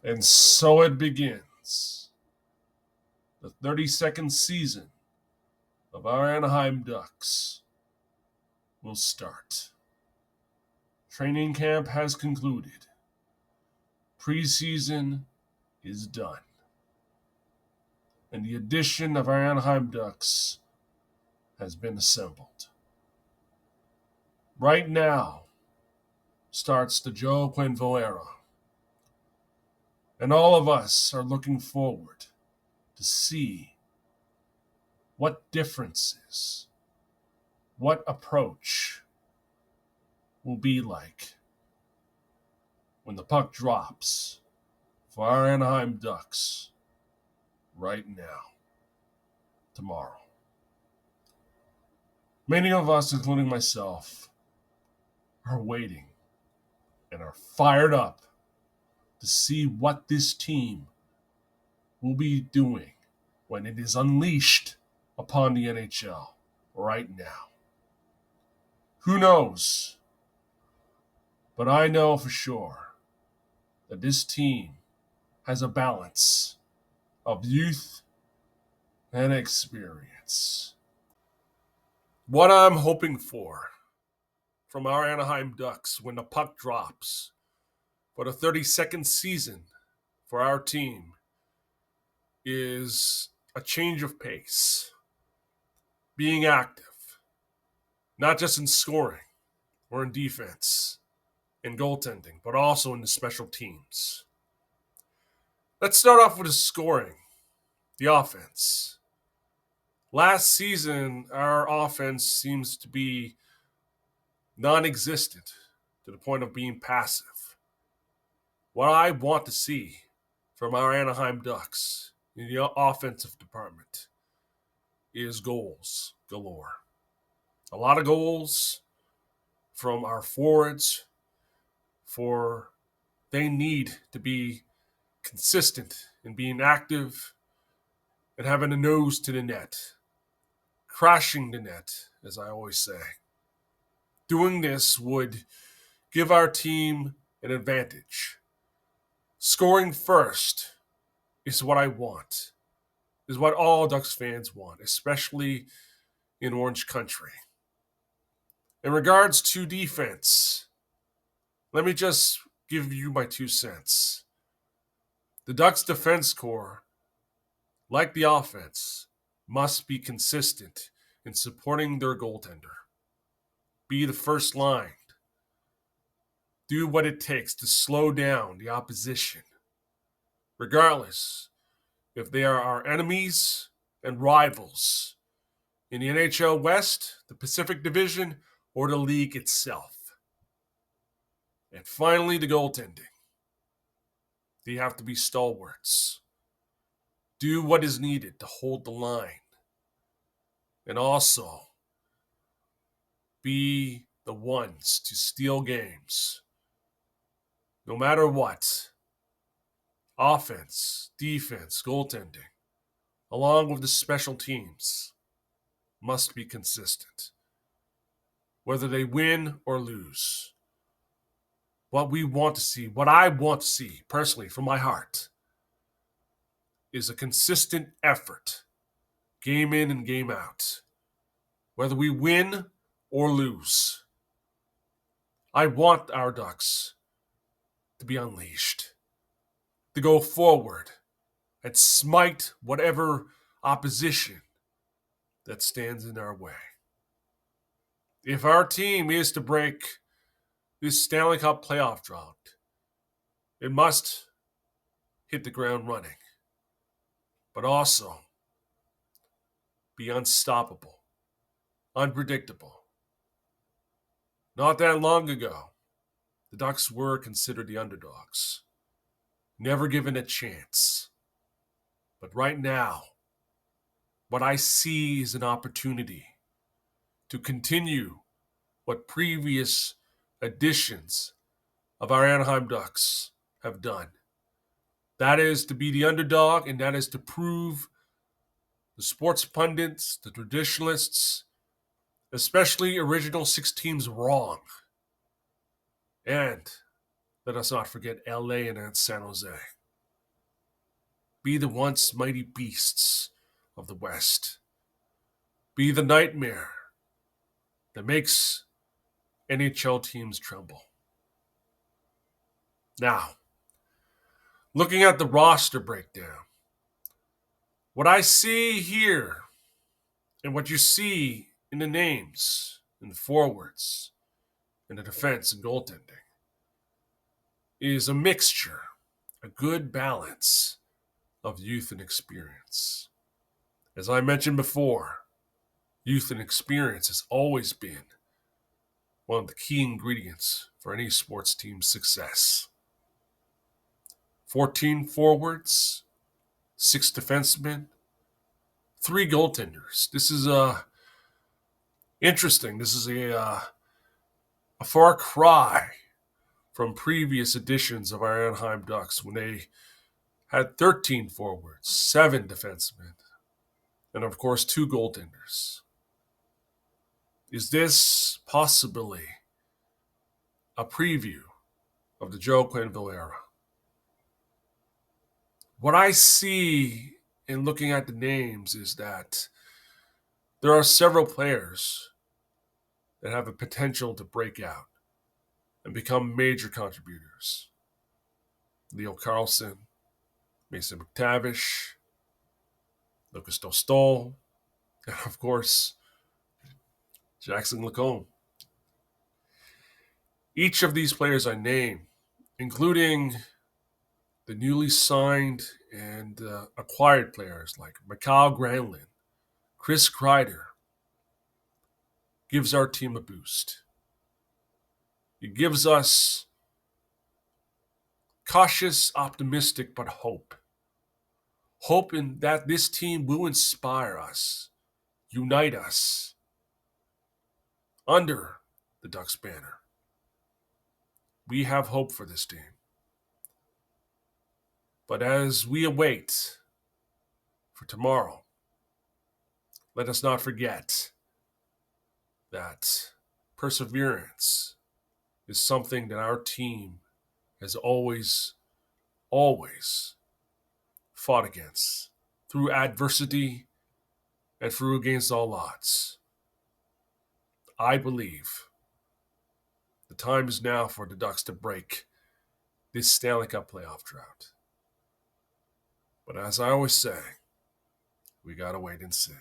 And so it begins. The 32nd season of our Anaheim Ducks will start. Training camp has concluded. Preseason is done. And the addition of our Anaheim Ducks has been assembled. Right now starts the Joe Quenneville era. And all of us are looking forward to see what differences, what approach will be like when the puck drops for our Anaheim Ducks right now, tomorrow. Many of us, including myself, are waiting and are fired up to see what this team will be doing when it is unleashed upon the NHL right now. Who knows? But I know for sure that this team has a balance of youth and experience. What I'm hoping for from our Anaheim Ducks when the puck drops for the 32nd season for our team is a change of pace, being active, not just in scoring or in defense and goaltending, but also in the special teams. Let's start off with the scoring, the offense. Last season, our offense seems to be non-existent to the point of being passive. What I want to see from our Anaheim Ducks in the offensive department is goals galore. A lot of goals from our forwards, for they need to be consistent in being active and having a nose to the net, crashing the net, as I always say. Doing this would give our team an advantage. Scoring first is what I want, is what all Ducks fans want, especially in Orange Country. In regards to defense, let me just give you my 2 cents. The Ducks defense core, like the offense, must be consistent in supporting their goaltender. Be the first line. Do what it takes to slow down the opposition, regardless if they are our enemies and rivals in the NHL West, the Pacific Division, or the league itself. And finally, the goaltending. They have to be stalwarts. Do what is needed to hold the line. And also be the ones to steal games. No matter what. Offense, defense, goaltending, along with the special teams, must be consistent. Whether they win or lose. What we want to see, what I want to see personally from my heart, is a consistent effort, game in and game out, whether we win or lose. I want our Ducks to be unleashed, to go forward and smite whatever opposition that stands in our way. If our team is to break this Stanley Cup playoff drought, it must hit the ground running, but also be unstoppable, unpredictable. Not that long ago, the Ducks were considered the underdogs, never given a chance. But right now, what I see is an opportunity to continue what previous editions of our Anaheim Ducks have done. That is to be the underdog, and that is to prove the sports pundits, the traditionalists, especially original 6 teams wrong. And let us not forget LA and San Jose. be the once mighty beasts of the West. Be the nightmare that makes NHL teams tremble. Now, looking at the roster breakdown, what I see here and what you see in the names, in the forwards, in the defense and goaltending, is a mixture, a good balance of youth and experience. As I mentioned before, youth and experience has always been one of the key ingredients for any sports team's success. 14 forwards, 6 defensemen, 3 goaltenders. This is interesting. This is a far cry from previous editions of our Anaheim Ducks when they had 13 forwards, 7 defensemen, and of course 2 goaltenders. Is this possibly a preview of the Joe Quenneville era? What I see in looking at the names is that there are several players that have a potential to break out and become major contributors. Leo Carlson, Mason McTavish, Lucas Dostal, and of course, Jackson Lacombe. Each of these players I name, including the newly signed and acquired players like Mikhail Granlund, Chris Kreider, gives our team a boost. It gives us cautious, optimistic, but hope. Hope in that this team will inspire us, unite us under the Ducks banner. We have hope for this team. But as we await for tomorrow, let us not forget that perseverance is something that our team has always fought against through adversity and through against all odds. I believe the time is now for the Ducks to break this Stanley Cup playoff drought. But as I always say, we gotta wait and see.